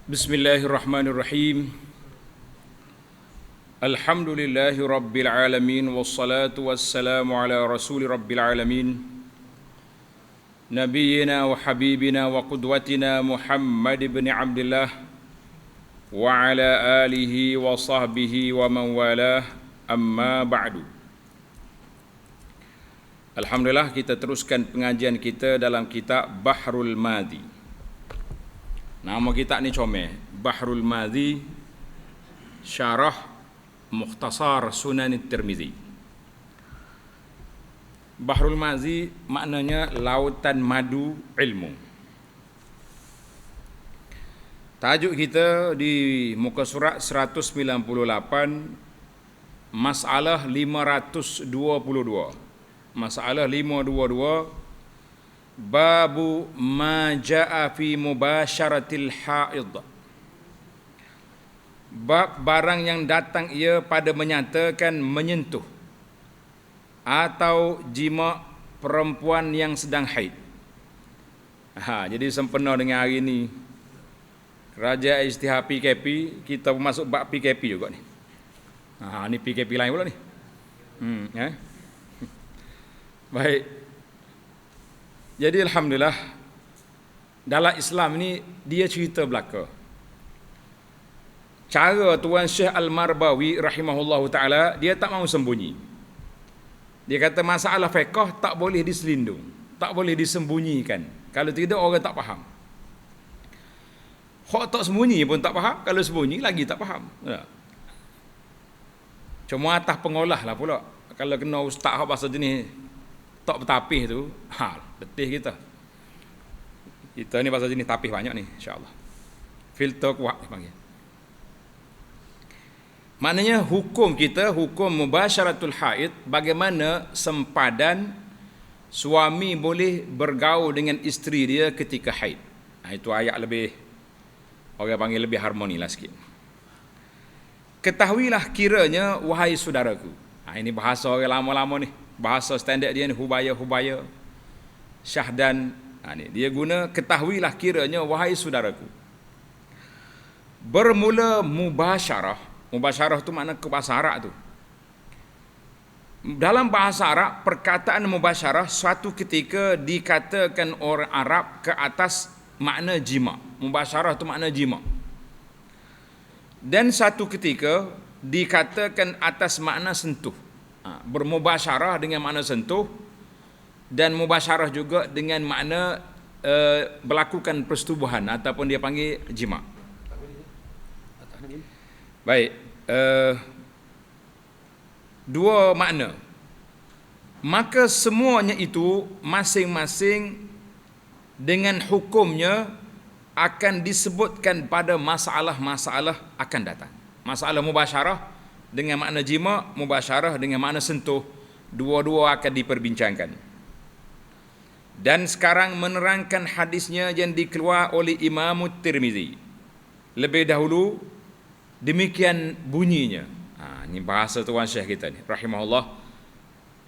Bismillahirrahmanirrahim. Alhamdulillahi rabbil alamin wassalatu wassalamu ala rasuli rabbil alamin nabiyyina wa habibina wa qudwatina Muhammad ibn Abdullah wa ala alihi wa sahbihi wa man walah, amma ba'du. Alhamdulillah, kita teruskan pengajian kita dalam kitab Bahrul Madhi. Nama kitab ni comel, Bahrul Madhi Syarah Mukhtasar Sunan Tirmizi. Bahrul Madhi maknanya lautan madu ilmu. Tajuk kita di muka surat 198, masalah 522. Masalah 522, Babu ma ja'a fi mubasyaratil haid. Bab barang yang datang ia pada menyatakan menyentuh atau jima perempuan yang sedang haid. Jadi sempena dengan hari ni Raja Isytihar PKP, kita masuk bab PKP juga ni. Ni PKP lain pula ni. Baik. Jadi alhamdulillah, dalam Islam ni dia cerita belaka. Cara Tuan Syekh Al-Marbawi rahimahullahu taala, dia tak mahu sembunyi. Dia kata masalah fiqh tak boleh diselindung, tak boleh disembunyikan. Kalau tidak orang tak faham. Hak tak sembunyi pun tak faham, kalau sembunyi lagi tak faham. Cuma atas pengolah lah pula. Kalau kena ustaz hak bahasa jenis tak bertapih tu, letih kita. Kita ni bahasa jenis tapih banyak ni, insya-Allah. Filter kuat panggil. Maknanya hukum kita, hukum mubasyaratul haid, bagaimana sempadan suami boleh bergaul dengan isteri dia ketika haid. Itu ayat lebih, orang panggil lebih harmoni lah sikit. Ketahuilah kiranya wahai saudaraku. Ini bahasa orang lama-lama ni. Bahasa standard dia ni hubaya-hubaya. Syahdan. Ni dia guna ketahuilah kiranya wahai saudaraku. Bermula mubasyarah. Mubasyarah tu makna ke bahasa Arab tu. Dalam bahasa Arab, perkataan mubasyarah suatu ketika dikatakan orang Arab ke atas makna jima. Mubasyarah tu makna jima. Dan satu ketika dikatakan atas makna sentuh. Bermubasyarah dengan makna sentuh, dan mubasyarah juga dengan makna melakukan persetubuhan ataupun dia panggil jima. Baik, dua makna. Maka semuanya itu masing-masing dengan hukumnya akan disebutkan pada masalah-masalah akan datang. Masalah mubasyarah dengan makna jima, mubasyarah dengan makna sentuh, dua-dua akan diperbincangkan. Dan sekarang menerangkan hadisnya yang dikeluar oleh Imam Tirmizi. Lebih dahulu demikian bunyinya. Ini bahasa Tuan Syekh kita ni rahimahullah.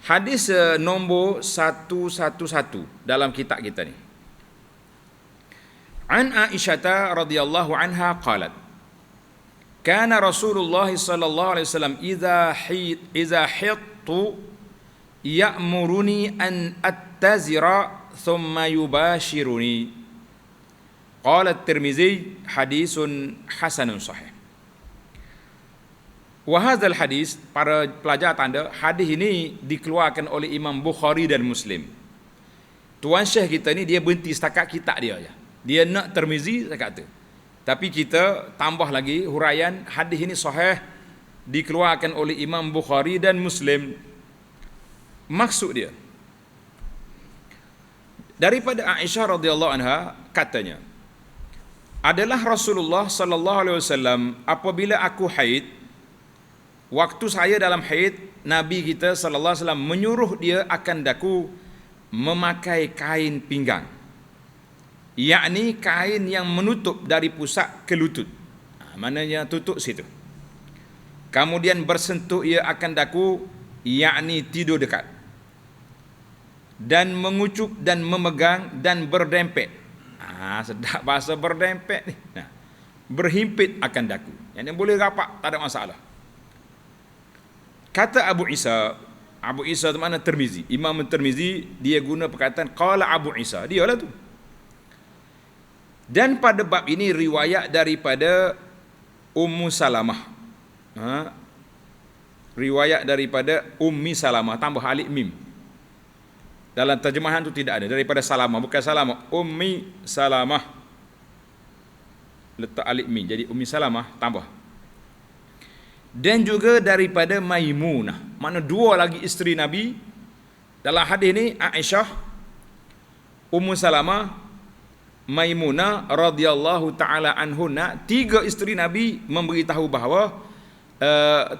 Hadis nombor 111 dalam kitab kita ni. An Aisyah radhiyallahu anha qalat, Kana Rasulullah sallallahu alaihi wasallam idza hittu ya'muruni an attazira thumma yubashiruni. Qala At-Tirmizi hadisun hasanun sahih. Wa hadzal hadis, para pelajar tanda, hadis ini dikeluarkan oleh Imam Bukhari dan Muslim. Tuan Syekh kita ni dia berhenti setakat kitab dia aja. Dia nak Tirmizi setakat tu. Tapi kita tambah lagi huraian hadis ini sahih, dikeluarkan oleh Imam Bukhari dan Muslim. Maksud dia, daripada Aisyah radhiyallahu anha katanya, adalah Rasulullah sallallahu alaihi wasallam apabila aku haid, waktu saya dalam haid, Nabi kita sallallahu alaihi wasallam menyuruh dia akan daku memakai kain pinggang, yakni kain yang menutup dari pusat ke lutut. Maknanya tutup situ. Kemudian bersentuh ia akan daku, yakni tidur dekat. Dan mengucup dan memegang dan berdempet. Sedap bahasa berdempet ni. berhimpit akan daku. Yang boleh rapat, tak ada masalah. Kata Abu Isa itu mana? Tirmizi. Imam Tirmizi dia guna perkataan qala Abu Isa. Dialah tu. Dan pada bab ini riwayat daripada Ummu Salamah. Riwayat daripada Ummi Salamah, tambah alif mim. Dalam terjemahan tu tidak ada. Daripada Salamah, bukan Salamah, Ummi Salamah. Letak alif mim, jadi Ummi Salamah tambah. Dan juga daripada Maimunah. Mana dua lagi isteri Nabi. Dalam hadis ni Aisyah, Ummu Salamah, Maimunah radhiyallahu taala anhunna, tiga isteri Nabi memberitahu bahawa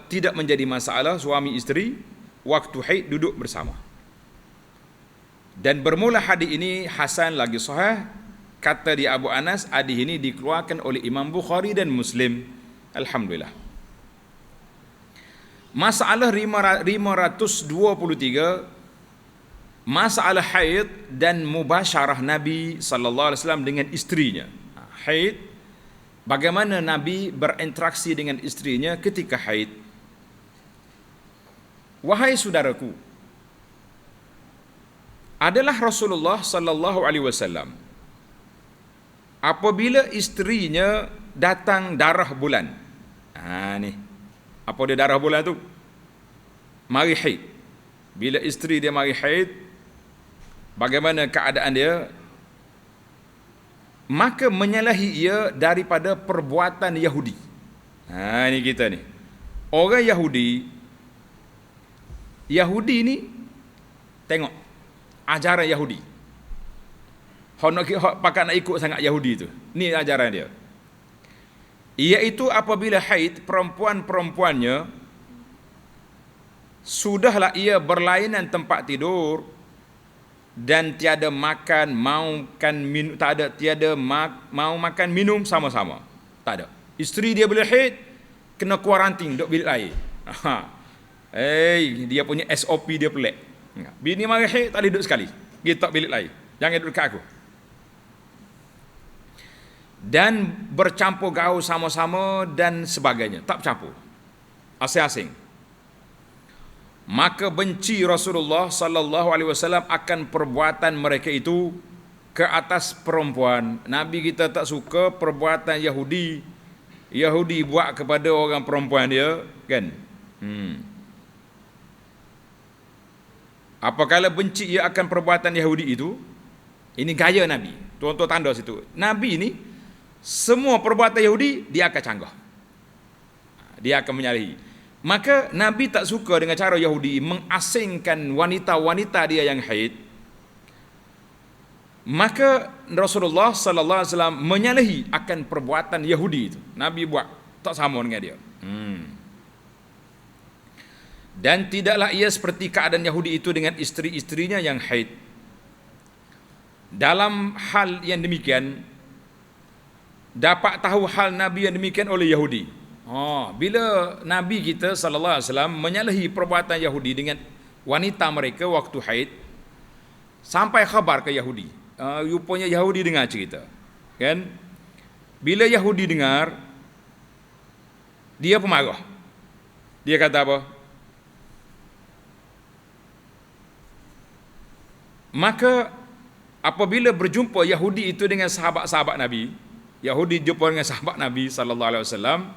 tidak menjadi masalah suami isteri waktu haid duduk bersama. Dan bermula hadis ini hasan lagi sahih. Kata di Abu Anas, hadis ini dikeluarkan oleh Imam Bukhari dan Muslim. Alhamdulillah. Masalah 523, masalah haid dan mubasyarah Nabi sallallahu alaihi wasallam dengan isterinya. Haid, bagaimana Nabi berinteraksi dengan isterinya ketika haid. Wahai saudaraku, adalah Rasulullah sallallahu alaihi wasallam apabila isterinya datang darah bulan. Ni. Apa dia darah bulan tu? Mari haid. Bila isteri dia mari haid, bagaimana keadaan dia? Maka menyalahi ia daripada perbuatan Yahudi. Ini kita ni. Orang Yahudi ni, tengok ajaran Yahudi. Hak pakai nak ikut sangat Yahudi tu. Ni ajaran dia. Iaitu apabila haid, perempuan-perempuannya sudahlah ia berlainan tempat tidur dan tiada makan, mau makan minum sama-sama. Tak ada. Isteri dia bila haid kena kuarantin duduk bilik lain. Dia punya SOP dia pelik. Bini mari haid tak boleh duduk sekali. Kita bilik lain. Jangan duduk kat aku. Dan bercampur gaul sama-sama dan sebagainya, tak bercampur, asing-asing. Maka benci Rasulullah sallallahu alaihi wasallam akan perbuatan mereka itu ke atas perempuan. Nabi kita tak suka perbuatan Yahudi buat kepada orang perempuan dia, kan? Apakala benci ia akan perbuatan Yahudi itu, ini gaya Nabi. Tuan-tuan tanda situ. Nabi ini semua perbuatan Yahudi dia akan canggah. Dia akan menyalahi. Maka Nabi tak suka dengan cara Yahudi mengasingkan wanita-wanita dia yang haid. Maka Rasulullah sallallahu alaihi wasallam menyalahi akan perbuatan Yahudi itu. Nabi buat tak sama dengan dia. Dan tidaklah ia seperti keadaan Yahudi itu dengan isteri-isterinya yang haid. Dalam hal yang demikian, dapat tahu hal Nabi yang demikian oleh Yahudi. Bila Nabi kita sallallahu alaihi wasallam menyalahi perbuatan Yahudi dengan wanita mereka waktu haid, sampai khabar ke Yahudi. Rupanya Yahudi dengar cerita, kan? Bila Yahudi dengar, dia pemarah. Dia kata apa? Maka apabila berjumpa Yahudi itu dengan sahabat-sahabat Nabi, Yahudi jumpa dengan sahabat Nabi sallallahu alaihi wasallam,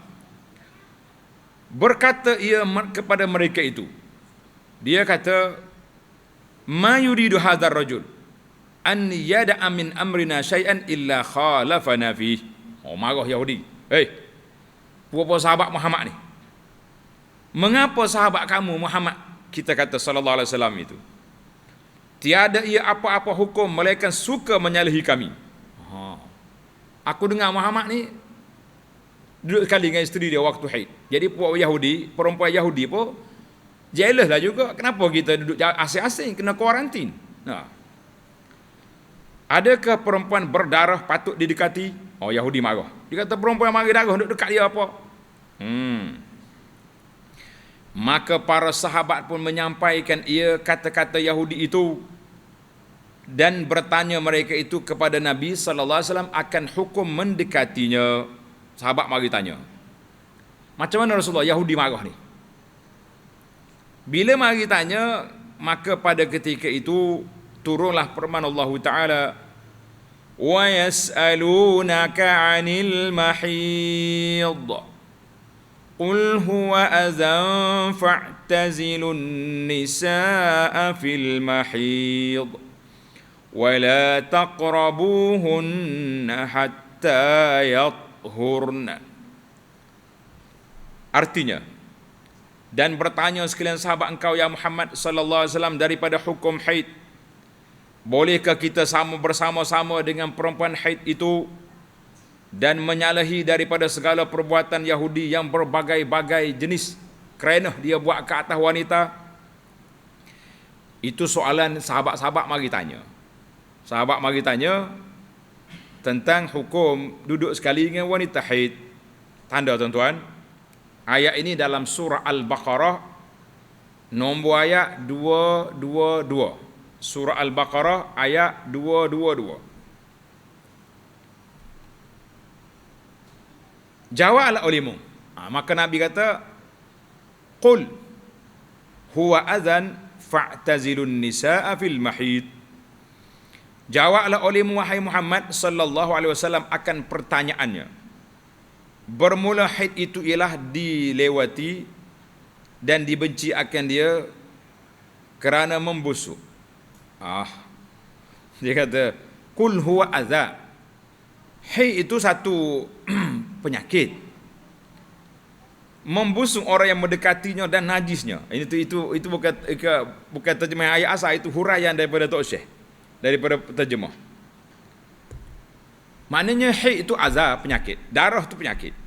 berkata ia kepada mereka itu. Dia kata, "Ma yuridu hadzal rajul an yada'a min amrina syai'an illa khalafana fi." Marah Yahudi. Puapa sahabat Muhammad ni. Mengapa sahabat kamu Muhammad, kita kata sallallahu alaihi wasallam itu, tiada ia apa-apa hukum melainkan suka menyalahi kami. Aku dengar Muhammad ni duduk sekali dengan isteri dia waktu haid. Jadi puak Yahudi, perempuan Yahudi pun jealous lah juga. Kenapa kita duduk asing-asing, kena kuarantin? Adakah perempuan berdarah patut didekati? Yahudi marah. Dia kata perempuan mari darah duduk dekat dia apa? Maka para sahabat pun menyampaikan ia kata-kata Yahudi itu dan bertanya mereka itu kepada Nabi sallallahu alaihi wasallam akan hukum mendekatinya. Sahabat mari tanya, macam mana Rasulullah Yahudi marah ni? Bila mari tanya, maka pada ketika itu turunlah firman Allah Ta'ala, wa yas'alunaka 'anil mahid qul huwa adhan fa'tazilun nisaa fil mahid wa la taqrabuhunna hatta yathurna. Artinya, dan bertanya sekalian sahabat engkau ya Muhammad sallallahu alaihi wasallam daripada hukum haid. Bolehkah kita bersama-sama dengan perempuan haid itu dan menyalahi daripada segala perbuatan Yahudi yang berbagai-bagai jenis kerana dia buat ke atas wanita? Itu soalan sahabat-sahabat mari tanya. Sahabat mari tanya tentang hukum duduk sekali dengan wanita haid. Tanda tuan-tuan, ayat ini dalam surah Al-Baqarah, nombor ayat 222. Surah Al-Baqarah ayat 222. Jawablah olehmu. Maka Nabi kata, qul huwa adhan fa'tazilun nisaa fil mahid. Jawablah olehmu wahai Muhammad sallallahu alaihi wasallam akan pertanyaannya. Bermula haid itu ialah dilewati dan dibenci akan dia kerana membusuk. Dia kata, kul huwa adza. Haid itu satu penyakit. Membusuk orang yang mendekatinya dan najisnya. Itu bukan terjemah ayat asal, itu huraian daripada Tok Syekh, daripada terjemah. Maknanya haid itu azab, penyakit. Darah itu penyakit.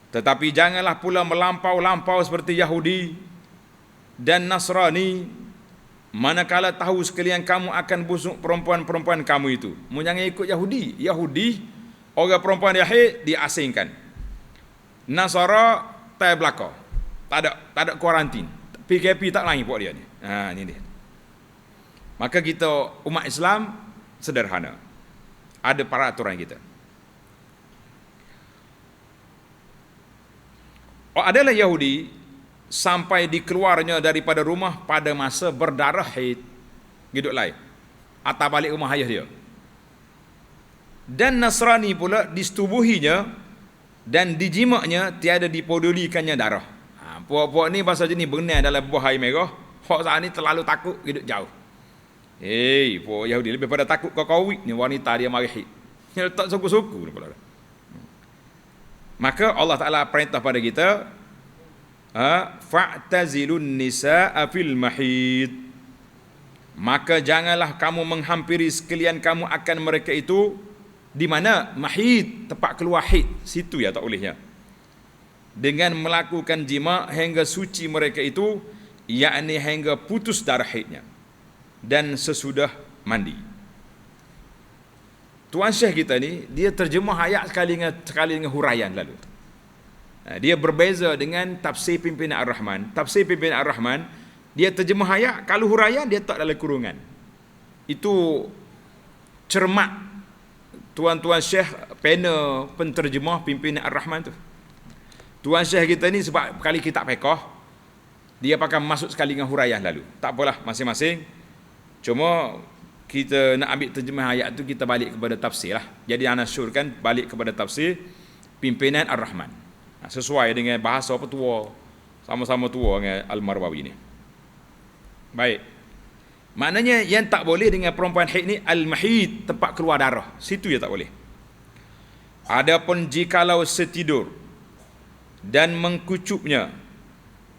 Tetapi janganlah pula melampau-lampau seperti Yahudi dan Nasrani, manakala tahu sekalian kamu akan busuk perempuan-perempuan kamu itu. Jangan ikut Yahudi. Yahudi, orang perempuan dia haid, diasingkan. Nasara, tak belakang. Tak ada kuarantin. PKP tak lain buat dia ni. Ini dia. Maka kita, umat Islam, sederhana. Ada peraturan kita. Adalah Yahudi sampai dikeluarnya daripada rumah pada masa berdarah haid, hidup lain, atau balik rumah ayah dia. Dan Nasrani pula disetubuhinya dan dijimaknya tiada dipedulikannya darah. Puak-puak ni pasal jenis berenang dalam buah air merah. Hak saat ni terlalu takut hidup jauh. Puak Yahudi lebih pada takut kau kawit ni wanita dia mari haid. Dia tak suku-suku pula. Maka Allah Ta'ala perintah pada kita, fa'tazilun nisaa fil mahid. Maka janganlah kamu menghampiri sekalian kamu akan mereka itu di mana? Mahid, tempat keluar haid, situ ya tak bolehnya. Dengan melakukan jima hingga suci mereka itu, yakni hingga putus darah haidnya dan sesudah mandi. Tuan Syekh kita ni, dia terjemah ayat sekali dengan huraian lalu. Dia berbeza dengan tafsir pimpinan Ar-Rahman. Tafsir pimpinan Ar-Rahman, dia terjemah ayat, kalau huraian dia tak dalam kurungan. Itu cermat tuan-tuan Syekh, panel penterjemah pimpinan Ar-Rahman tu. Tuan Syekh kita ni sebab kali kitab fiqh, dia pakai masuk sekali dengan huraian lalu. Tak apalah, masing-masing. Cuma kita nak ambil terjemah ayat tu, kita balik kepada tafsir lah. Jadi ana syurkan balik kepada tafsir pimpinan Ar-Rahman. Sesuai dengan bahasa tua, sama-sama tua dengan Al-Marwawi ni. Baik. Maknanya yang tak boleh dengan perempuan haid ni al-mahid, tempat keluar darah. Situ ya tak boleh. Adapun jikalau setidur dan mengkucupnya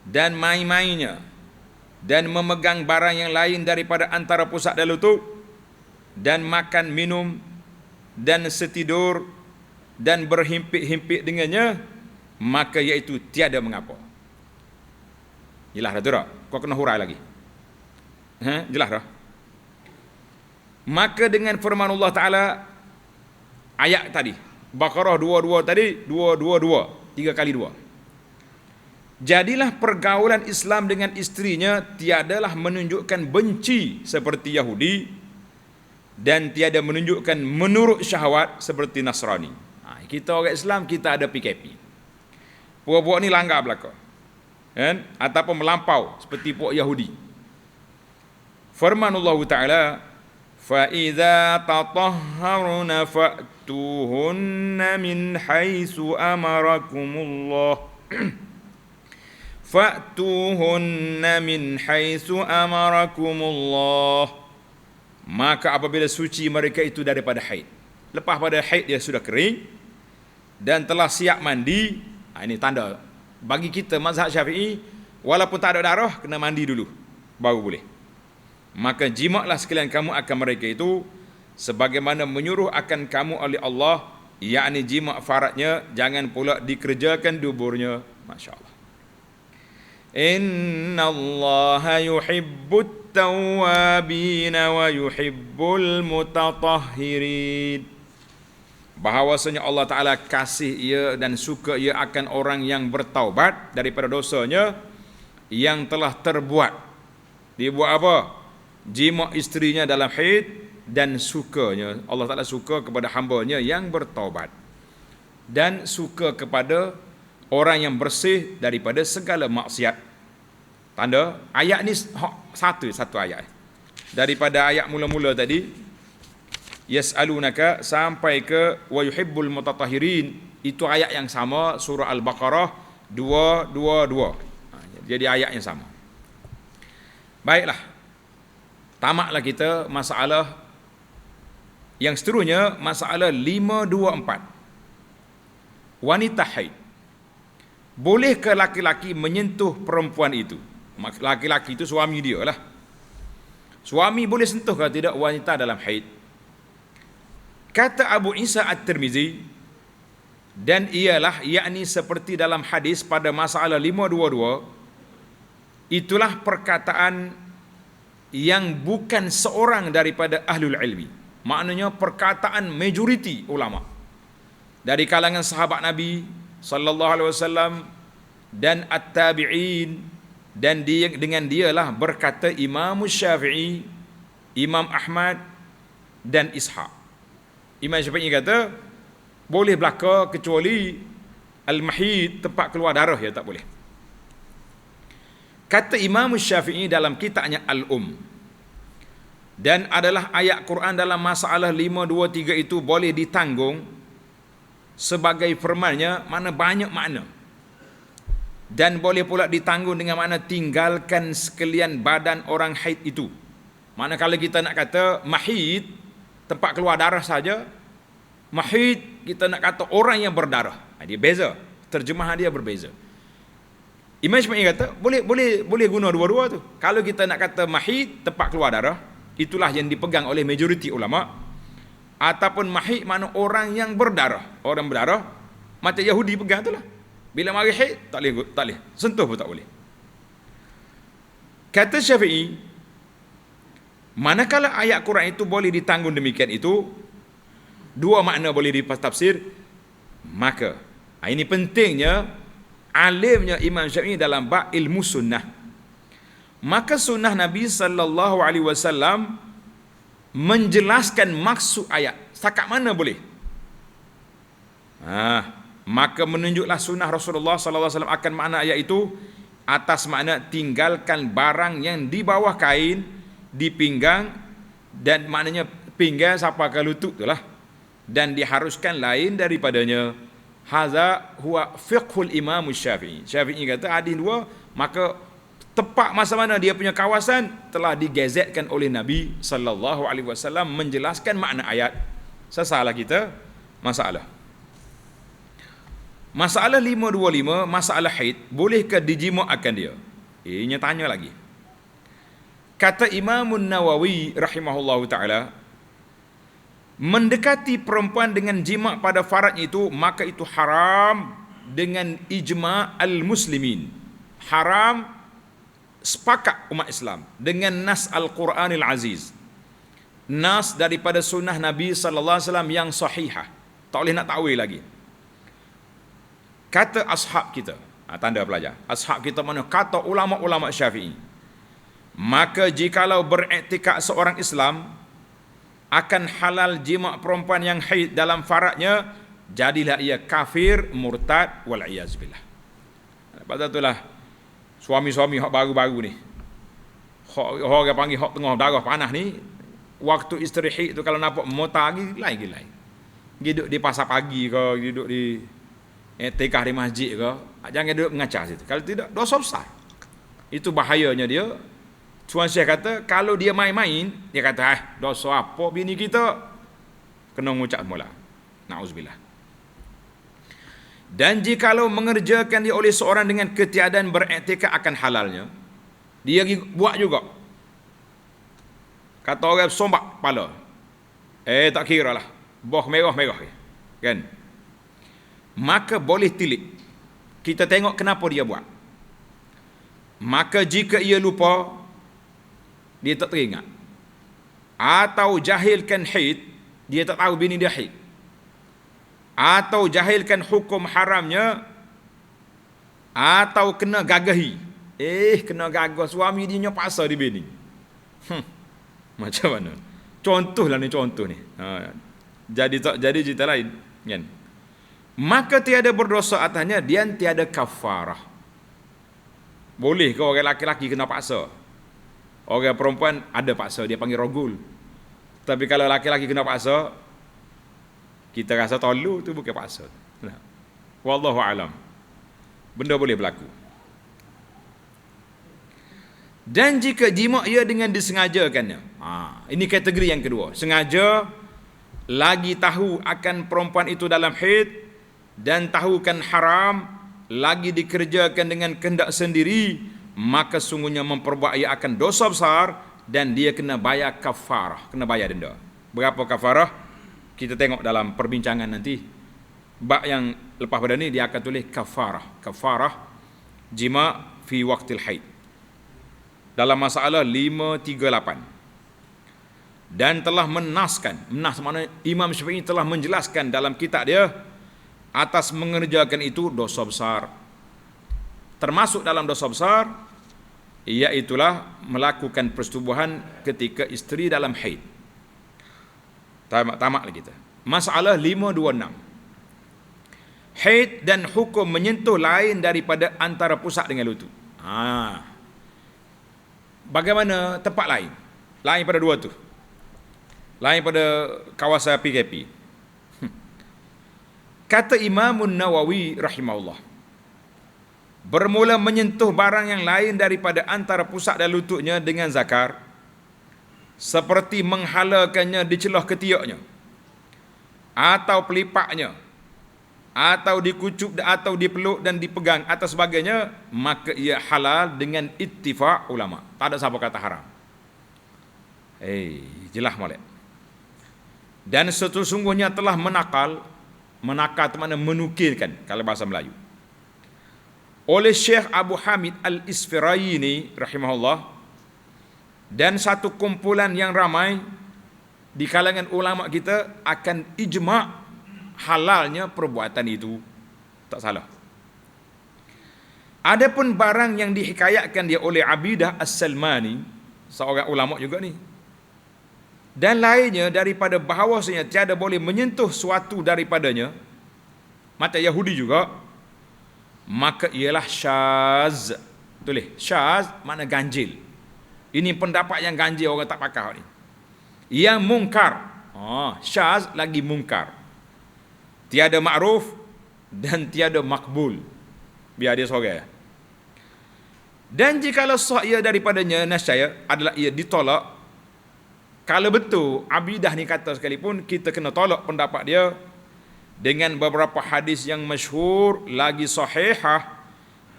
dan main-mainnya dan memegang barang yang lain daripada antara pusat dan lutut dan makan minum dan setidur dan berhimpit-himpit dengannya, maka iaitu tiada mengapa. Jelas dah tu tak? Kau kena hurai lagi. Jelas dah? Maka dengan firman Allah Ta'ala, ayat tadi, Baqarah 22 tadi, 222, 3 kali 2. Jadilah pergaulan Islam dengan isterinya tiadalah menunjukkan benci seperti Yahudi dan tiada menunjukkan menurut syahwat seperti Nasrani. Kita orang Islam, kita ada PKP. Puak-puak ni langgar belaka. Kan? Ataupun melampau seperti puak Yahudi. Firman Allah Ta'ala, فَإِذَا تَطَهَّرْنَ فَأْتُوهُنَّ مِنْ حَيْثُ أَمَرَكُمُ اللَّهُ فَأْتُوهُنَّ مِنْ حَيْثُ أَمَرَكُمُ اللَّهُ. Maka apabila suci mereka itu daripada haid, lepas pada haid dia sudah kering dan telah siap mandi, ini tanda bagi kita mazhab Syafi'i, walaupun tak ada darah kena mandi dulu baru boleh. Maka jimaklah sekalian kamu akan mereka itu sebagaimana menyuruh akan kamu oleh Allah, yakni jimak faradnya, jangan pula dikerjakan duburnya. Masya-Allah. Inna Allah yuhibbut tawwabin wa yuhibbul mutatahhirin. Bahawasanya Allah Ta'ala kasih ia dan suka ia akan orang yang bertaubat daripada dosanya yang telah terbuat. Dia buat apa? Jima isterinya dalam haid, dan sukanya Allah Ta'ala suka kepada hambanya yang bertaubat dan suka kepada orang yang bersih daripada segala maksiat. Tanda ayat ni satu ayat daripada ayat mula-mula tadi, yas'alunaka sampai ke wa yuhibbul mutatahhirin, itu ayat yang sama surah Al-Baqarah 222. Jadi ayat yang sama. Baiklah, tamaklah kita masalah yang seterusnya, masalah 524. Wanita haid. Bolehkah laki-laki menyentuh perempuan itu? Laki-laki itu suami dia lah. Suami boleh sentuh ke tidak wanita dalam haid? Kata Abu Isa At-Tirmizi, dan ialah yakni seperti dalam hadis pada masalah 522, itulah perkataan yang bukan seorang daripada ahlul ilmi. Maknanya perkataan majoriti ulama dari kalangan sahabat Nabi sallallahu alaihi wasallam dan at-tabi'in, dan dia, dengan dialah berkata Imam Syafi'i, Imam Ahmad dan Ishaq. Imam Syafi'i kata boleh belaka kecuali al-mahid, tempat keluar darah, ya tak boleh. Kata Imam Syafi'i dalam kitabnya Al-Um, dan adalah ayat Quran dalam masalah 523 itu boleh ditanggung sebagai firmannya, mana banyak makna, dan boleh pula ditanggung dengan makna tinggalkan sekalian badan orang haid itu. Mana kalau kita nak kata mahid, tempat keluar darah saja, mahid kita nak kata orang yang berdarah, dia beza, terjemahan dia berbeza. Imam Syafi'i kata boleh guna dua-dua tu. Kalau kita nak kata mahid, tempat keluar darah, itulah yang dipegang oleh majoriti ulama. Ataupun mahid mana orang yang berdarah, orang berdarah macam Yahudi pegang tu lah. Bila mari haid tak boleh sentuh pun tak boleh. Kata Syafi'i, manakala ayat Quran itu boleh ditanggung demikian itu, dua makna boleh ditafsir, maka ini pentingnya alimnya Imam Syafi'i dalam bab ilmu sunnah. Maka sunnah Nabi sallallahu alaihi wasallam menjelaskan maksud ayat, setakat mana boleh. Maka menunjuklah sunnah Rasulullah sallallahu alaihi wasallam akan makna ayat itu atas makna tinggalkan barang yang di bawah kain, di pinggang, dan maknanya pinggang sampai ke lutut itulah, dan diharuskan lain daripadanya. Hadza huwa fiqhul Imam Syafi'i. Syafi'i kata hadis dua, maka tepat masa mana dia punya kawasan telah digazetkan oleh Nabi sallallahu alaihi wasallam menjelaskan makna ayat. Sesalah kita masalah. Masalah 525, masalah haid, bolehkah dijima' akan dia? Ini tanya lagi. Kata Imam Nawawi rahimahullahu taala, mendekati perempuan dengan jima' pada faradnya itu, maka itu haram dengan ijma' al-muslimin. Haram sepakat umat Islam dengan nas Al-Quranil Aziz, nas daripada sunnah Nabi sallallahu alaihi wasallam yang sahihah, tak boleh nak takwil lagi. Kata ashab kita, tanda pelajar, ashab kita mana? Kata ulama-ulama Syafi'i, maka jikalau beriktikad seorang Islam akan halal jima' perempuan yang haid dalam faradnya, jadilah ia kafir, murtad, wal iyaz billah. Lepas itulah suami-suami hak baru-baru ni, orang panggil hak tengah darah panas ni, waktu isteri haid tu kalau nampak motor lagi lain. Duduk di pasar pagi ke, duduk di etikah di masjid ke, jangan duduk mengacar situ. Kalau tidak, dosa besar. Itu bahayanya dia. Tuan Syekh kata, kalau dia main-main, dia kata, dosa apa bini kita? Kena mengucap mula. Na'udzubillah. Dan jikalau mengerjakan dia oleh seorang dengan ketiadaan beriktikad akan halalnya, dia buat juga. Kata orang sombak kepala, tak kira lah, boh merah-merah kan, maka boleh tilik. Kita tengok kenapa dia buat. Maka jika ia lupa, dia tak teringat, atau jahilkan haid, dia tak tahu bini dia haid, atau jahilkan hukum haramnya, atau kena gagahi, kena gagah suami dia paksa di bini. Macam mana? Contohlah ni, contoh ni. Jadi cerita lain kan. Maka tiada berdosa atasnya dan tiada kafarah. Boleh ke orang laki-laki kena paksa? Orang perempuan ada paksa, dia panggil rogul. Tapi kalau laki-laki kena paksa, kita rasa tolu tu bukan paksa. Wallahu alam. Benda boleh berlaku. Dan jika jima ia dengan disengajakannya. Ini kategori yang kedua. Sengaja, lagi tahu akan perempuan itu dalam haid, dan tahu kan haram, lagi dikerjakan dengan kehendak sendiri, maka sungguhnya memperbuat ia akan dosa besar, dan dia kena bayar kafarah, kena bayar denda. Berapa kafarah? Kita tengok dalam perbincangan nanti. Bab yang lepas pada ni dia akan tulis kafarah. Kafarah jima fi waqtil haid. Dalam masalah 538. Dan telah menas makna Imam Syafi'i telah menjelaskan dalam kitab dia atas mengerjakan itu dosa besar. Termasuk dalam dosa besar, iaitulah melakukan persetubuhan ketika isteri dalam haid. Tamak lagi kita. Masalah 526. Haid dan hukum menyentuh lain daripada antara pusat dengan lutut. Bagaimana tempat lain? Lain pada dua tu. Lain pada kawasan PKP. Kata Imam Nawawi rahimahullah, bermula menyentuh barang yang lain daripada antara pusat dan lututnya dengan zakar, seperti menghalakannya di celah ketiaknya, atau pelipaknya, atau dikucup atau dipeluk dan dipegang atau sebagainya, maka ia halal dengan ittifaq ulama. Tak ada siapa kata haram. Jelas molek. Dan sesungguhnya telah menakal tu makna menukilkan kalau bahasa Melayu, oleh Syekh Abu Hamid Al-Isfirayini rahimahullah, dan satu kumpulan yang ramai di kalangan ulama kita akan ijma' halalnya perbuatan itu. Tak salah. Adapun barang yang dihikayatkan dia oleh Abidah As-Salmani, seorang ulama juga ni, dan lainnya daripada bahawasanya tiada boleh menyentuh suatu daripadanya, mata Yahudi juga, maka ialah syaz. Tulis syaz makna ganjil. Ini pendapat yang ganjil, orang tak pakai ni. Yang mungkar. Syaz lagi mungkar. Tiada ma'ruf dan tiada makbul. Biar dia sorang. Dan jikalau sah ia daripadanya, nascaya adalah ia ditolak. Kalau betul Abidah ni kata sekalipun, kita kena tolak pendapat dia dengan beberapa hadis yang masyhur lagi sahihah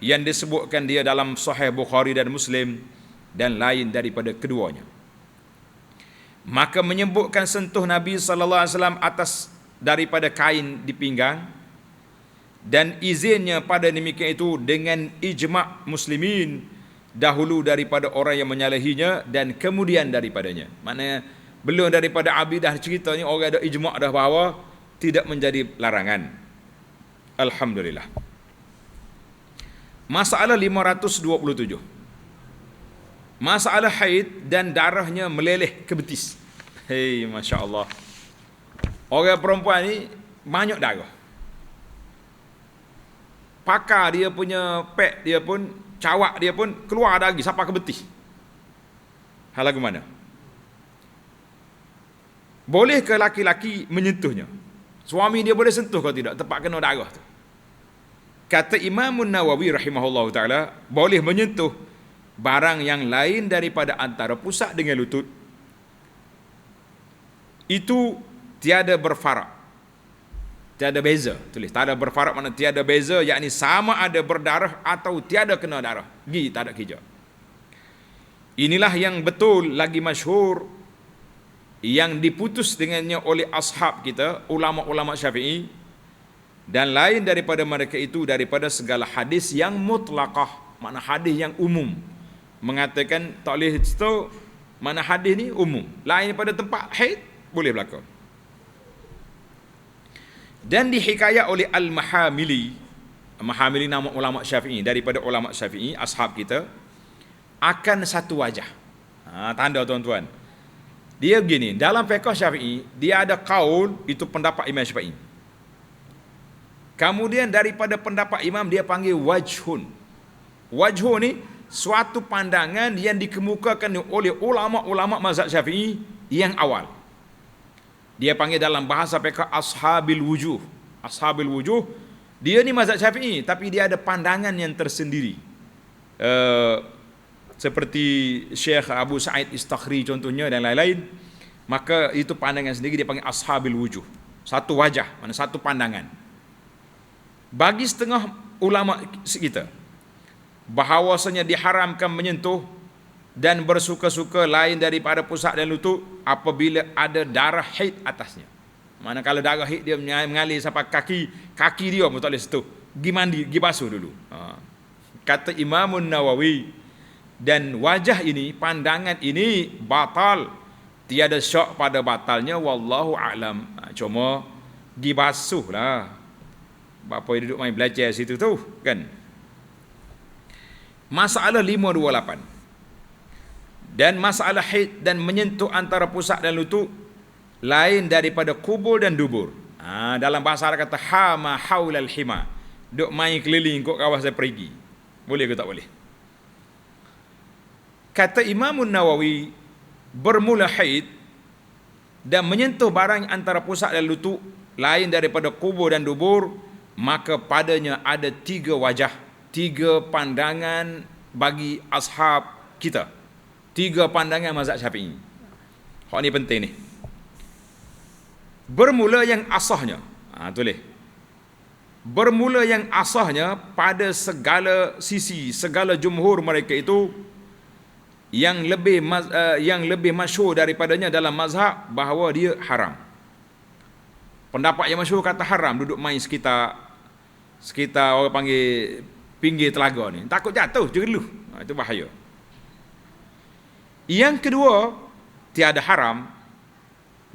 yang disebutkan dia dalam Sahih Bukhari dan Muslim dan lain daripada keduanya. Maka menyebutkan sentuh Nabi sallallahu alaihi wasallam atas daripada kain di pinggang, dan izinnya pada demikian itu dengan ijma' muslimin, dahulu daripada orang yang menyalahinya dan kemudian daripadanya. Maknanya belum daripada Abidah cerita ni, orang ada ijma' dah bahawa tidak menjadi larangan. Alhamdulillah. Masalah 527. Masalah haid dan darahnya meleleh ke betis. Masya Allah. Orang perempuan ni banyak darah. pakar dia punya pek dia pun, cawak dia pun keluar lagi sampai ke betih. Hal lagu mana? Boleh ke laki-laki menyentuhnya? Suami dia boleh sentuh kalau tidak? Tempat kena darah tu. Kata Imam Nawawi rahimahullah ta'ala, boleh menyentuh barang yang lain daripada antara pusat dengan lutut. Itu tiada berfarak, tiada beza. Tulis, tiada berfarak makna tiada beza, yakni sama ada berdarah atau tiada kena darah. Tak ada kira. Inilah yang betul lagi masyhur, yang diputus dengannya oleh ashab kita, ulama-ulama Syafi'i, dan lain daripada mereka itu daripada segala hadis yang mutlaqah, makna hadis yang umum, mengatakan tak boleh itu, mana hadis ni umum, lain daripada tempat haid boleh berlaku. Dan dihikayat oleh Al-Mahamili, Mahamili nama ulama Syafi'i, daripada ulama Syafi'i ashab kita, akan satu wajah. Tanda tuan-tuan, dia begini, dalam fiqh Syafi'i dia ada qaul, itu pendapat Imam Syafi'i. Kemudian daripada pendapat imam dia panggil wajhun. Wajhun ni suatu pandangan yang dikemukakan oleh ulama-ulama mazhab Syafi'i yang awal. Dia panggil dalam bahasa fiqh ashabil wujuh. Ashabil wujuh, dia ni mazhab Syafi'i tapi dia ada pandangan yang tersendiri. Seperti Syekh Abu Sa'id Istakhri contohnya dan lain-lain. Maka itu pandangan sendiri, dia panggil ashabil wujuh. Satu wajah, mana satu pandangan. Bagi setengah ulama kita, bahawasanya diharamkan menyentuh dan bersuka-suka lain daripada pusat dan lutut apabila ada darah haid atasnya. Manakala darah haid dia mengalir sampai kaki dia pun tak boleh sentuh. Pergi mandi, pergi basuh dulu. Kata Imam Nawawi, dan wajah ini, pandangan ini batal, tiada syak pada batalnya, wallahu a'lam. Cuma pergi basuh lah. Bapa duduk main belajar situ tu kan. Masalah 528. Dan masalah haid dan menyentuh antara pusat dan lutut lain daripada kubur dan dubur. Dalam bahasa Arab kata hama haulal hima, duk main keliling kok kawasan perigi. Boleh ke tak boleh? Kata Imam Nawawi, bermula haid dan menyentuh barang antara pusat dan lutut lain daripada kubur dan dubur, maka padanya ada 3 wajah, 3 pandangan bagi ashab kita, 3 pandangan mazhab Syafi'i. Hak ni penting ni. Bermula yang asahnya, tulis. Bermula yang asahnya pada segala sisi, segala jumhur mereka itu, yang lebih masyhur daripadanya dalam mazhab bahawa dia haram. Pendapat yang masyhur kata haram duduk main sekitar orang panggil pinggir telaga ni. Takut jatuh, jegeluh. Itu bahaya. Yang kedua, tiada haram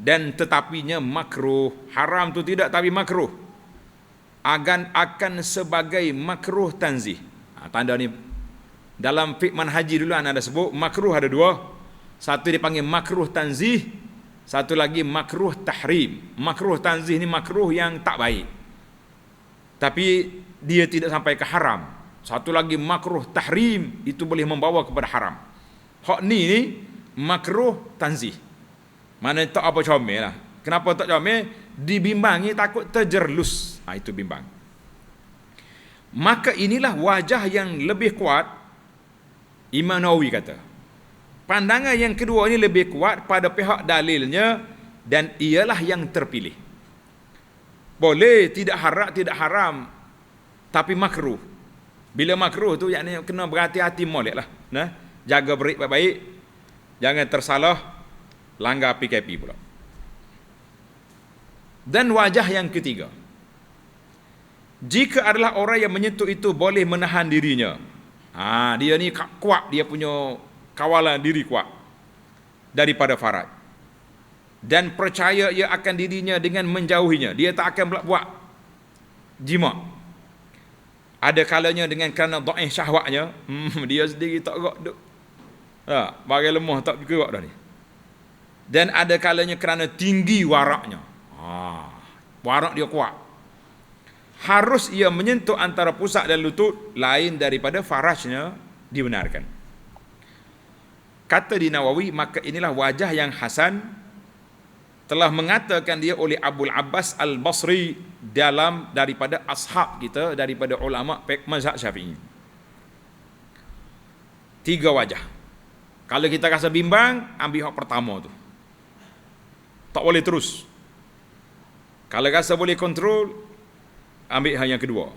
dan tetapinya makruh. Haram tu tidak tapi makruh. Akan sebagai makruh tanzih. Tanda ni dalam fiqh manhaji dulu ada sebut makruh ada 2. Satu dipanggil makruh tanzih, satu lagi makruh tahrim. Makruh tanzih ni makruh yang tak baik, tapi dia tidak sampai ke haram. Satu lagi makruh tahrim, itu boleh membawa kepada haram. Hak ni makruh tanzih, mana tak apa comel lah. Kenapa tak comel? Dibimbangi takut terjerlus. Itu bimbang. Maka inilah wajah yang lebih kuat. Imam Nawawi kata pandangan yang kedua ini lebih kuat pada pihak dalilnya dan ialah yang terpilih. Boleh tidak haram tapi makruh. Bila makruh tu yakni kena berhati-hati molek lah. Jaga berik baik-baik, jangan tersalah langgar PKP pula. Dan wajah yang ketiga, jika adalah orang yang menyentuh itu boleh menahan dirinya. Dia ni kuat, dia punya kawalan diri kuat daripada faraj, dan percaya ia akan dirinya dengan menjauhinya. Dia tak akan buat jima. Ada kalanya dengan kerana dhaif syahwatnya, dia sendiri tak gerak duk. Bagai lemah tak gerak dah ni. Dan ada kalanya kerana tinggi waraknya. Warak dia kuat. harus ia menyentuh antara pusat dan lutut, lain daripada farajnya, dibenarkan. Kata di Nawawi, maka inilah wajah yang hasan telah mengatakan dia oleh Abul Abbas Al-Basri daripada ashab kita, daripada ulama mazhab Syafi'i. 3 wajah. Kalau kita rasa bimbang, ambil hak pertama tu. Tak boleh terus. Kalau rasa boleh kontrol, ambil hal yang kedua.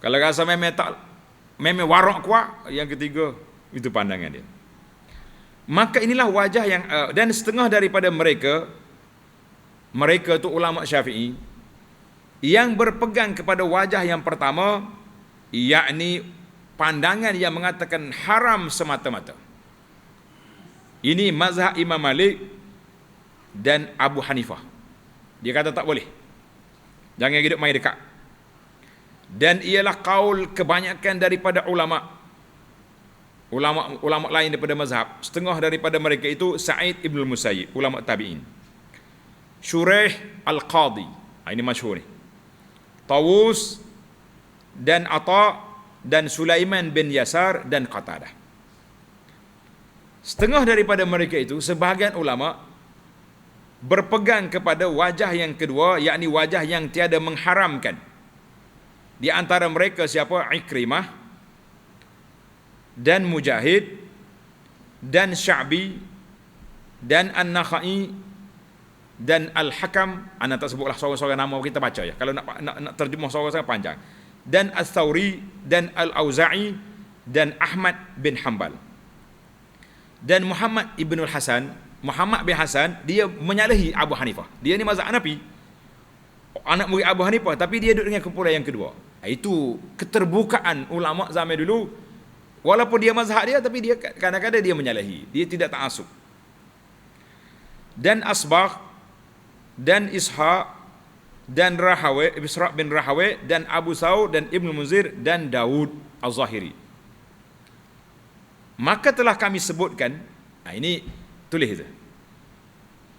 Kalau rasa memang warak kuat, yang ketiga. Itu pandangan dia. Maka inilah wajah yang dan setengah daripada mereka tu ulama Syafi'i yang berpegang kepada wajah yang pertama, yakni pandangan yang mengatakan haram semata-mata. Ini mazhab Imam Malik dan Abu Hanifah. Dia kata tak boleh. Jangan hidup main dekat. Dan ialah kaul kebanyakan daripada ulama lain daripada mazhab. Setengah daripada mereka itu Sa'id ibn Musayyib, ulama tabi'in. Shuraih Al-Qadhi, ini masyhur ni. Tawus dan Ata dan Sulaiman bin Yasar dan Qatadah. Setengah daripada mereka itu, sebahagian ulama berpegang kepada wajah yang kedua, yakni wajah yang tiada mengharamkan. Di antara mereka siapa? Ikrimah dan Mujahid dan Sya'bi dan An-Nakhai dan Al-Hakam. Anda tak sebutlah seorang-seorang nama, kita baca ya. Kalau nak terjemah seorang-seorang panjang. Dan Al-Thawri dan Al-Auza'i dan Ahmad bin Hanbal. Dan Muhammad ibn Hasan, Muhammad bin Hasan, dia menyalahi Abu Hanifah. Dia ni mazhab Hanafi, anak murid Abu Hanifah, tapi dia duduk dengan kumpulan yang kedua. Itu keterbukaan ulama zaman dulu. Walaupun dia mazhab dia, tapi dia kadang-kadang dia menyalahi. Dia tidak ta'assub. Dan Asbagh dan Ishaq dan Rahawai, Isra' bin Rahawai dan Abu Saud dan Ibn Munzir dan Daud Az-Zahiri. Maka telah kami sebutkan, ini tulis itu.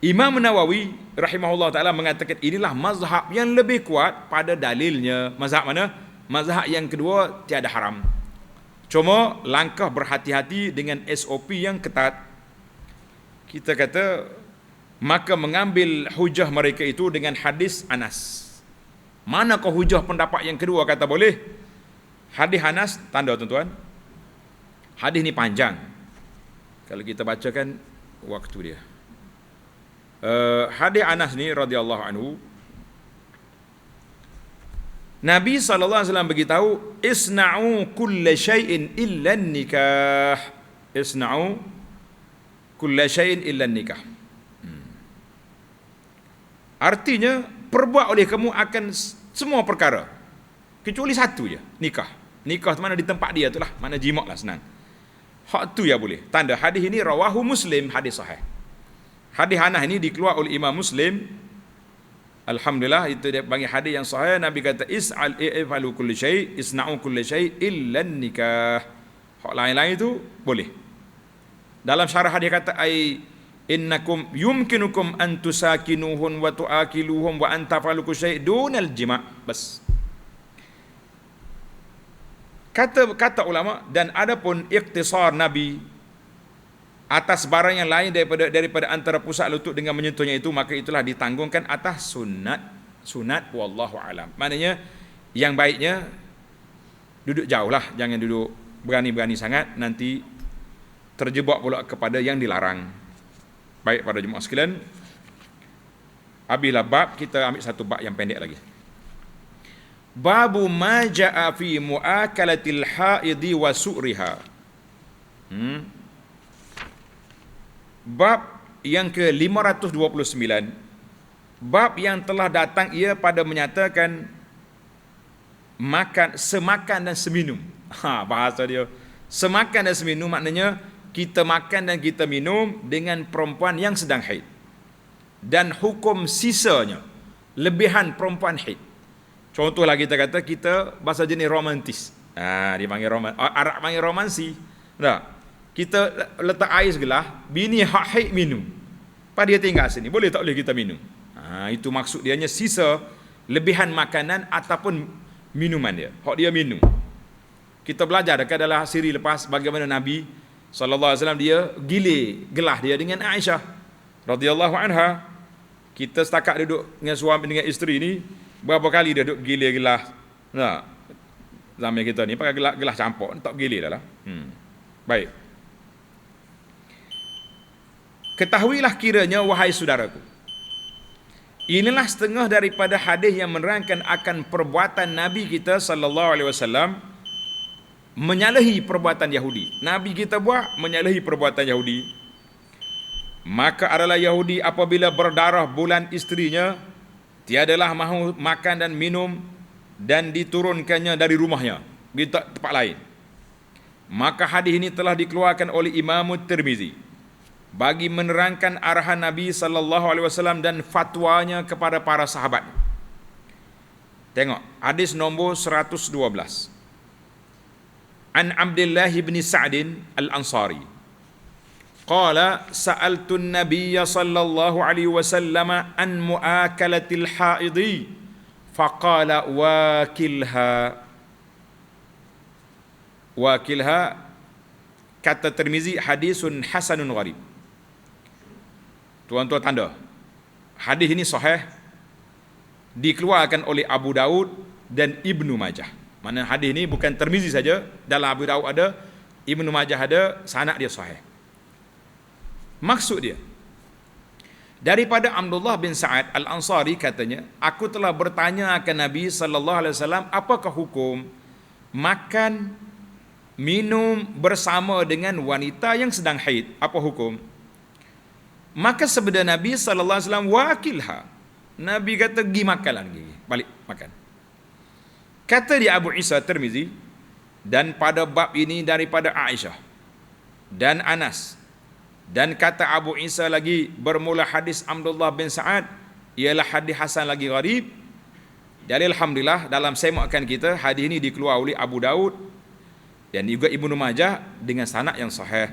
Imam Nawawi rahimahullah ta'ala mengatakan inilah mazhab yang lebih kuat pada dalilnya. Mazhab mana? Mazhab yang kedua, tiada haram. Cuma langkah berhati-hati dengan SOP yang ketat. Kita kata, maka mengambil hujah mereka itu dengan hadis Anas. Manakah hujah pendapat yang kedua kata boleh? Hadis Anas, tanda tuan-tuan. Hadis ni panjang. Kalau kita bacakan waktu dia. Hadis Anas ni radhiyallahu anhu, Nabi SAW beritahu, isna'u kulla syai'in illa nikah. Isna'u kulla syai'in illa nikah. Artinya, perbuat oleh kamu akan semua perkara, kecuali satu je, nikah. Nikah tu mana di tempat dia tu lah, mana jimak lah, senang. Hak tu ya boleh. Tanda hadis ini rawahu Muslim, hadis sahih. Hadis Anas ini dikeluar oleh Imam Muslim. Alhamdulillah, itu dia panggil hadis yang sahih. Nabi kata i'falu kulli syai', isna'u kulli syai' illa nikah. Hak lain-lain itu boleh. Dalam syarah dia kata innakum yumkinukum an tusakinuhun wa tuakiluhum wa an tafalu kulli syai' dunal jima'. Bas. Kata ulama, dan adapun ikhtisar Nabi atas barang yang lain daripada antara pusat lutut dengan menyentuhnya itu, maka itulah ditanggungkan atas sunat wallahu alam. Maknanya yang baiknya duduk jauh lah, jangan duduk berani-berani sangat, nanti terjebak pula kepada yang dilarang. Baik para jemaah sekalian, habislah bab, kita ambil satu bab yang pendek lagi. Babu ma ja'a fi muakalatil haidi wa su'riha. Bab yang ke-529, bab yang telah datang ia pada menyatakan semakan dan seminum. Bahasa dia semakan dan seminum, maknanya kita makan dan kita minum dengan perempuan yang sedang haid, dan hukum sisanya lebihan perempuan haid. Contohlah kita kata kita bahasa jenis romantis. Dia panggil Arab panggil romansi. Tak? Kita letak air segelah, bini hak haid minum. Pada dia tinggal sini, boleh tak boleh kita minum? Itu maksud dia hanya sisa lebihan makanan ataupun minuman dia. Hak dia minum. Kita belajar dekat dalam siri lepas bagaimana Nabi SAW dia gilir gelah dia dengan Aisyah radhiyallahu anha. Kita setakat duduk dengan suami dengan isteri ni, berapa kali dia duduk gilir gelah. Nah, zaman kita ni pakai gelah campur, tak gilir dah lah. Baik. Ketahuilah kiranya wahai saudaraku, inilah setengah daripada hadis yang menerangkan akan perbuatan Nabi kita sallallahu alaihi wasallam menyalahi perbuatan Yahudi. Nabi kita buat menyalahi perbuatan Yahudi. Maka adalah Yahudi apabila berdarah bulan isterinya, tiadalah mahu makan dan minum dan diturunkannya dari rumahnya di tempat lain. Maka hadis ini telah dikeluarkan oleh Imam Tirmizi bagi menerangkan arahan Nabi sallallahu alaihi wasallam dan fatwanya kepada para sahabat. Tengok hadis nombor 112. An Abdullah bin Sa'd al-Ansari qala sa'altu an-nabiy sallallahu alaihi wasallam an mu'akalatil haidi faqala wakilha. Kata Tirmizi hadisun hasanun gharib. Tuan-tuan tanda, hadis ini sahih, dikeluarkan oleh Abu Daud dan Ibnu Majah. Mana hadis ini bukan Tirmizi saja, dalam Abu Daud ada, Ibnu Majah ada, sanad dia sahih. Maksud dia, daripada Abdullah bin Sa'ad al-Ansari katanya, aku telah bertanya akan Nabi sallallahu alaihi wasallam, apakah hukum makan minum bersama dengan wanita yang sedang haid? Apa hukum? Maka sabda Nabi sallallahu alaihi wasallam, wakilha. Nabi kata pergi makanlah lagi, balik makan. Kata dia Abu Isa Tirmizi, dan pada bab ini daripada Aisyah dan Anas, dan kata Abu Isa lagi bermula hadis Abdullah bin Sa'ad ialah hadis hasan lagi gharib. Jadi alhamdulillah dalam semakan kita hadis ini dikeluar oleh Abu Daud dan juga Ibnu Majah dengan sanad yang sahih.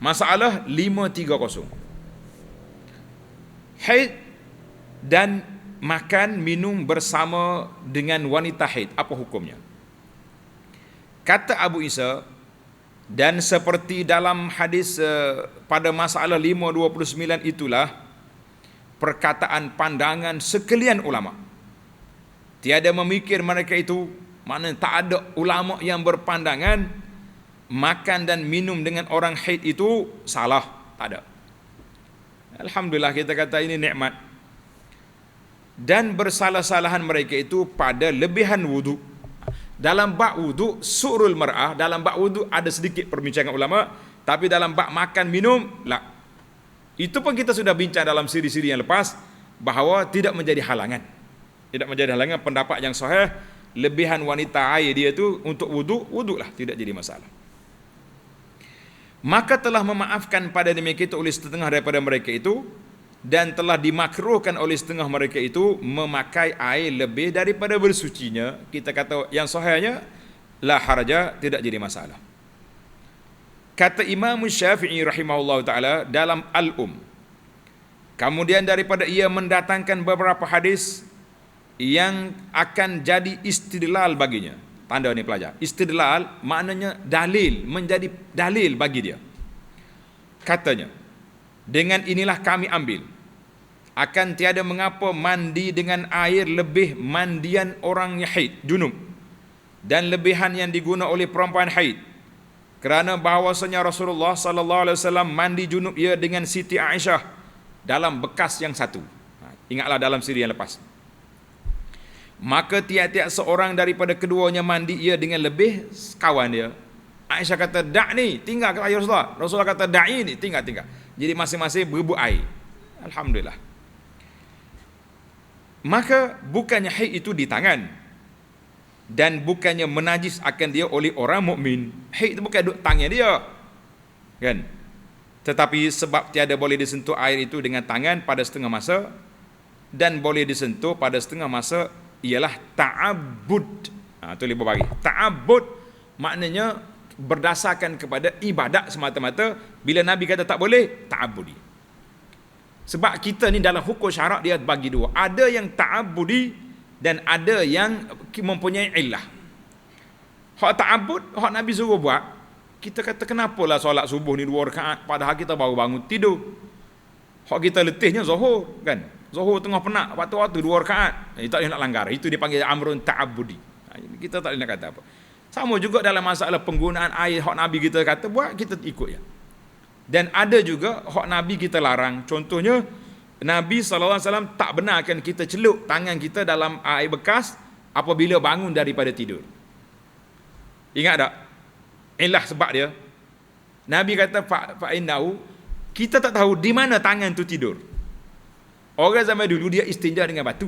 Masalah 530. Haid dan makan minum bersama dengan wanita haid, apa hukumnya? Kata Abu Isa, dan seperti dalam hadis pada masalah 529 itulah perkataan pandangan sekalian ulama. Tiada memikir mereka itu, mana tak ada ulama yang berpandangan makan dan minum dengan orang haid itu salah, tak ada. Alhamdulillah kita kata ini nikmat. Dan bersalah-salahan mereka itu pada lebihan wudu. Dalam bab wudu surul mar'ah, dalam bab wudu ada sedikit perbincangan ulama, tapi dalam bab makan minum lah. Itu pun kita sudah bincang dalam siri-siri yang lepas bahawa tidak menjadi halangan. Tidak menjadi halangan, pendapat yang sahih, lebihan wanita air dia itu untuk wudu lah, tidak jadi masalah. Maka telah memaafkan pada demikian itu oleh setengah daripada mereka itu, dan telah dimakruhkan oleh setengah mereka itu memakai air lebih daripada bersucinya. Kita kata yang sahihnya la haraja, tidak jadi masalah. Kata Imam Syafi'i rahimahullah ta'ala dalam kemudian daripada ia mendatangkan beberapa hadis yang akan jadi istidlal baginya. Tanda ni pelajar, istidlal maknanya dalil, menjadi dalil bagi dia. Katanya, dengan inilah kami ambil akan tiada mengapa mandi dengan air lebih mandian orang yang haid, junub, dan lebihan yang digunakan oleh perempuan haid, kerana bahawasanya Rasulullah sallallahu alaihi wasallam mandi junub ia dengan Siti Aisyah dalam bekas yang satu. Ingatlah dalam siri yang lepas. Maka tiap-tiap seorang daripada keduanya mandi ia dengan lebih kawan dia. Aisyah kata, dak ni, tinggal kata Rasulullah. Rasulullah kata, da'i ni, tinggal. Jadi masing-masing berebut air. Alhamdulillah. Maka bukannya haid itu di tangan, dan bukannya menajis akan dia oleh orang mukmin. Haid itu bukan duduk tangan dia, kan? Tetapi sebab tiada boleh disentuh air itu dengan tangan pada setengah masa, dan boleh disentuh pada setengah masa ialah ta'abbud. Itu lebih bagi. Ta'abbud maknanya berdasarkan kepada ibadat semata-mata. Bila Nabi kata tak boleh, ta'abbudi. Sebab kita ni dalam hukum syarak dia bagi dua. Ada yang ta'abbudi dan ada yang mempunyai illah. Hak ta'abbud, hak Nabi suruh buat, kita kata kenapalah solat subuh ni 2 rakaat padahal kita baru bangun tidur. Hak kita letihnya zuhur kan. Zuhur tengah penat, waktu-waktu 2 rakaat. Itu tak boleh nak langgar. Itu dipanggil amrun ta'abbudi. Kita tak boleh nak kata apa. Sama juga dalam masalah penggunaan air, hak Nabi kita kata buat, kita ikut ya. Dan ada juga hak Nabi kita larang. Contohnya Nabi SAW tak benarkan kita celup tangan kita dalam air bekas apabila bangun daripada tidur. Ingat tak? Ilah sebab dia. Nabi kata fa'innahu, kita tak tahu di mana tangan tu tidur. Orang zaman dulu dia istinja dengan batu.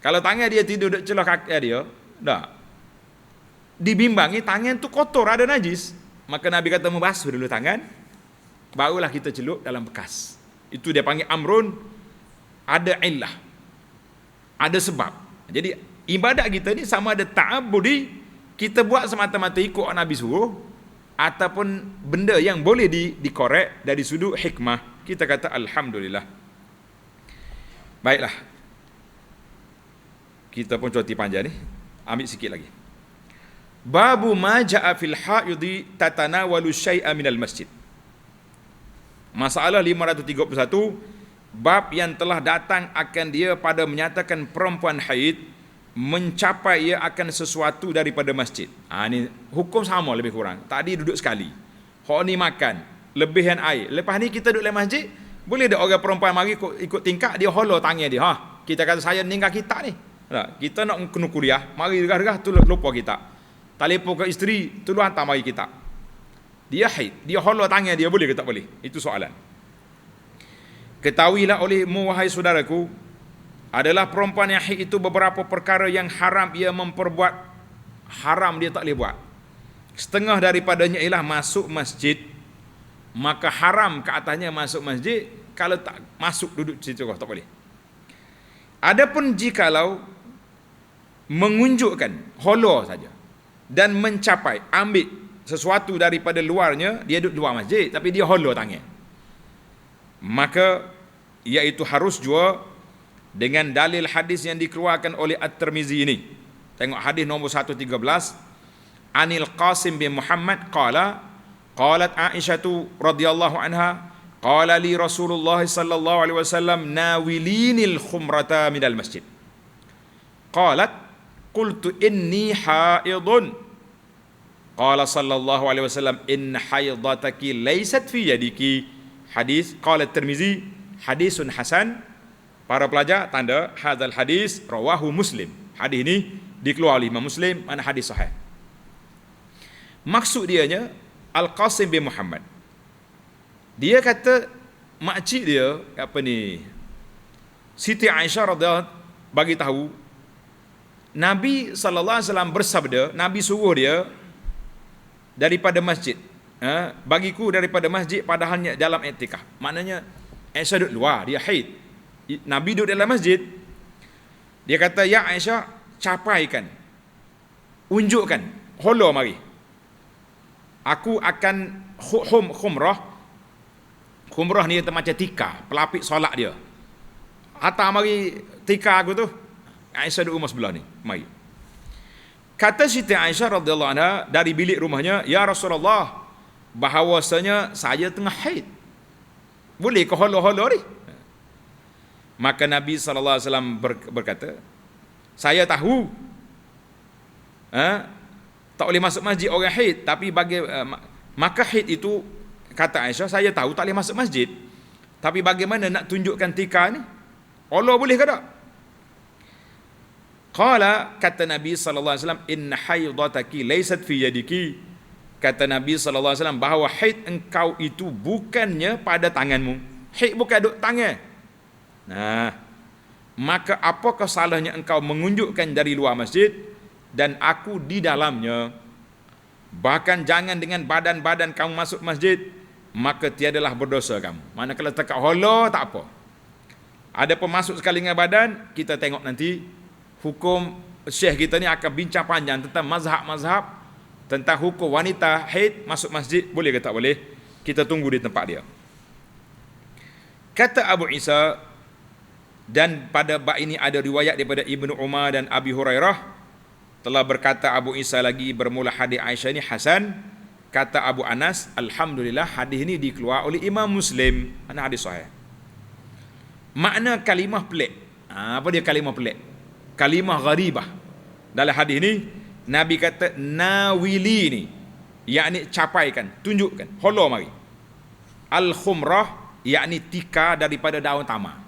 Kalau tangan dia tidur duk celah kaki dia, dah. Dibimbangi tangan tu kotor, ada najis. Maka Nabi kata membasuh dulu tangan, barulah kita celup dalam bekas. Itu dia panggil amrun, ada illah, ada sebab. Jadi ibadat kita ni sama ada ta'abbudi, kita buat semata-mata ikut Nabi suruh, ataupun benda yang boleh dikorek dari sudut hikmah, kita kata alhamdulillah. Baiklah, kita pun cuti panjang ni, ambil sikit lagi. Babu ma ja'a fil haidhi tatanawalu syai'a minal masjid. Masalah 531, bab yang telah datang akan dia pada menyatakan perempuan haid mencapai ia akan sesuatu daripada masjid. Ni hukum sama lebih kurang. Tadi duduk sekali, hak ni makan, lebihan air. Lepas ni kita duduk dalam masjid, boleh ada orang perempuan mari ikut tingkap, dia hollow tangan dia. Kita kata saya ninggal kita ni. Kita nak kena kuliah, mari regah-regah tu lupa kita. Telefon ke isteri, tu hantar mari kita. Dia haid, dia hollow tangan dia, boleh ke tak boleh? Itu soalan. Ketahuilah olehmu wahai saudaraku, adalah perempuan yang haid itu beberapa perkara yang haram ia memperbuat, haram dia tak boleh buat. Setengah daripadanya ialah masuk masjid, maka haram ke atasnya masuk masjid. Kalau tak masuk duduk situ tak boleh. Adapun jikalau mengunjukkan hollow saja dan mencapai, ambil sesuatu daripada luarnya, dia duduk luar masjid tapi dia hollow tangan, maka iaitu harus jua dengan dalil hadis yang dikeluarkan oleh At-Tirmizi ini. Tengok hadis nombor 113, Anil Qasim bin Muhammad qala qalat Aisyah radhiyallahu anha qala li Rasulullah sallallahu alaihi wasallam nawilinil khumrata minal masjid. Qalat qultu inni haidun. Qala sallallahu alaihi wasallam in haidataki laysat fi yadiki. Hadis qala Tirmizi hadisun hasan. Para pelajar tanda hadzal hadis rawahu Muslim. Hadis ini dikeluarkan oleh Imam Muslim, mana hadis sahih. Maksud dianya Al-Qasim bin Muhammad, dia kata makcik dia Siti Aisyah radhiyallahu bagi tahu Nabi sallallahu alaihi wasallam bersabda, Nabi suruh dia daripada masjid, bagiku daripada masjid padahalnya dalam i'tikaf. Maknanya Aisyah duduk luar, dia haid, Nabi duduk dalam masjid. Dia kata, ya Aisyah, capaikan, unjukkan, hollow mari, aku akan khumrah. Khumrah ni macam tikar, pelapik solat dia. Hantar mari tikar aku tu. Aisyah duduk rumah sebelah ni, mari. Kata Siti Aisyah radhiyallahu anha dari bilik rumahnya, ya Rasulullah, bahawasanya saya tengah haid, boleh ke hollow-hollow ni? Maka Nabi SAW berkata, saya tahu tak boleh masuk masjid orang haid, tapi maka haid itu, kata Aisyah, saya tahu tak boleh masuk masjid, tapi bagaimana nak tunjukkan tikar ni? Allah boleh ke tak? Qala, kata Nabi SAW, inna haidataki laysat fi yadiki. Kata Nabi SAW bahawa haid engkau itu bukannya pada tanganmu. Haid bukan duduk tangan. Maka apakah salahnya engkau mengunjukkan dari luar masjid dan aku di dalamnya? Bahkan jangan dengan badan-badan kamu masuk masjid, maka tiadalah berdosa kamu. Manakala tekak hollow tak apa. Ada pemasuk sekali dengan badan, kita tengok nanti hukum syekh kita ni akan bincang panjang tentang mazhab-mazhab tentang hukum wanita haid masuk masjid boleh ke tak boleh. Kita tunggu di tempat dia. Kata Abu Isa, dan pada bab ini ada riwayat daripada Ibnu Umar dan Abi Hurairah, telah berkata Abu Isa lagi, bermula hadis Aisyah ini hasan. Kata Abu Anas, alhamdulillah hadis ini dikeluar oleh Imam Muslim. Mana hadis sahih. Makna kalimah pelik. Apa dia kalimah pelik? Kalimah gharibah. Dalam hadis ini Nabi kata nawili ni, yakni capaikan, tunjukkan, holo mari. Al-khumrah yakni tika daripada daun tamar.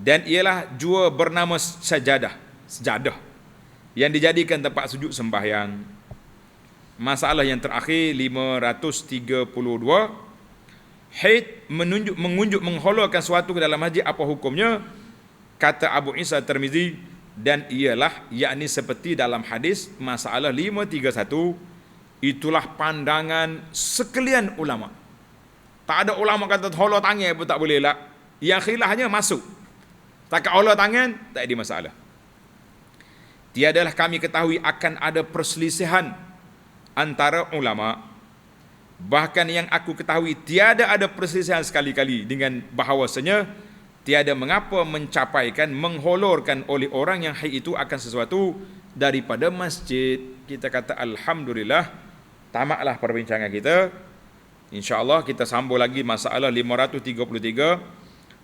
Dan ialah jua bernama sajadah yang dijadikan tempat sujud sembahyang. Masalah yang terakhir 532, haid mengunjuk mengholakan suatu ke dalam masjid, apa hukumnya? Kata Abu Isa Tirmizi, dan ialah yakni seperti dalam hadis masalah 531, itulah pandangan sekalian ulama. Tak ada ulama kata hola tangan pun tak boleh lah. Yang khilafnya masuk. Tak hola tangan tak ada masalah. Tiadalah kami ketahui akan ada perselisihan antara ulama. Bahkan yang aku ketahui tiada ada perselisihan sekali-kali dengan bahawasanya tiada mengapa mencapaikan, mengholorkan oleh orang yang haid itu akan sesuatu daripada masjid. Kita kata alhamdulillah, tamatlah perbincangan kita. InsyaAllah kita sambung lagi masalah 533,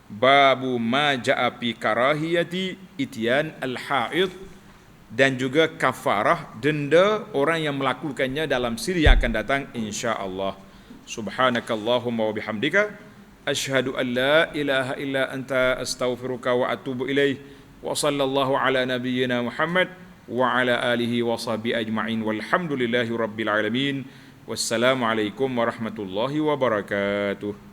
babu ma ja'a fi karahiyati ityan al-haid, dan juga kafarah denda orang yang melakukannya dalam siri yang akan datang insya-Allah. Subhanakallahumma wa bihamdika asyhadu an la ilaha illa anta astaghfiruka wa atubu ilaih. Wa sallallahu ala nabiyyina Muhammad wa ala alihi wa sahbihi ajma'in walhamdulillahi rabbil alamin. Wassalamu alaikum warahmatullahi wabarakatuh.